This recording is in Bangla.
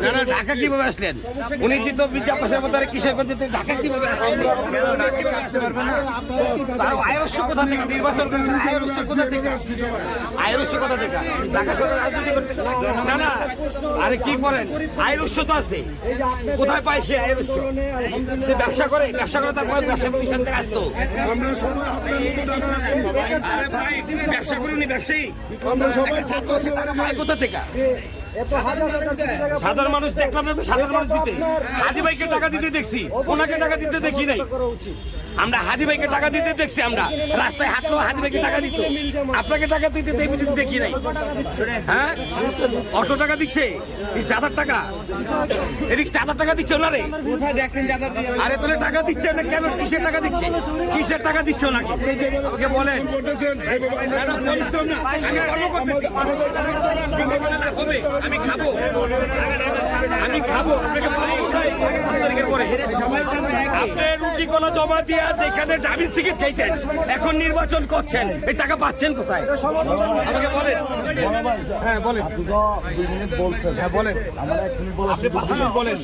না না, ঢাকা কিভাবে আসলেন? উনি তো চাপাশের মতো কিশোরগঞ্জ ঢাকা কিভাবে আসলেন? আয়ের উৎস কোথা থেকে? নির্বাচন করেন, আয়ের উৎস কোথা থেকে? আয়ের উৎস কোথা থেকে? ঢাকা শহরে রাজনীতি করতে না না, আরে কি করেন? আয়ের উৎস তো আছে, কোথায় পায় সে আয়ের উৎস? ব্যবসা করে, ব্যবসা করে তারপর ব্যবসা প্রতিষ্ঠান থেকে আসতো। আরে ভাই, ব্যবসা করে উনি ব্যবসায়ী, কোথা থেকে? সাধারণ মানুষ দেখলাম না তো, সাধারণ মানুষ দিতে হাদি ভাইকে টাকা দিতে দেখছি, ওনাকে টাকা দিতে দেখি নাই। আমরা হাদি ভাইকে টাকা দিতে দেখছি, আমরা রাস্তায় হাঁটলো হাদি ভাইকে টাকা দিত, আপনাকে টাকা দিতে দেখি নাই। হ্যাঁ, অটো টাকা দিচ্ছে, এই চাঁদার টাকা, এদিকে চাঁদার টাকা দিচ্ছে ওনারে। আরে তোলে টাকা দিচ্ছে না কেন? কিসের টাকা দিচ্ছে? কিসের টাকা দিচ্ছে ওনাকে আমাকে বলেন। আমি কর্ম করতেছি, হবে আমি খাবো, আমি খাবো, আপনাকে পাবো কোথায়? 5 তারিখের পরে আপনি রুটি কলা জমা দিয়ে যেখানে ডাবির সিগারেট খাইতেন, এখন নির্বাচন করছেন, এই টাকা পাচ্ছেন কোথায় আমাকে বলেন। হ্যাঁ বলেন, আপনি তো 2 মিনিট বলছেন। হ্যাঁ বলেন, আমরা 1 মিনিট বলছি, আপনি 5 মিনিট বলেন।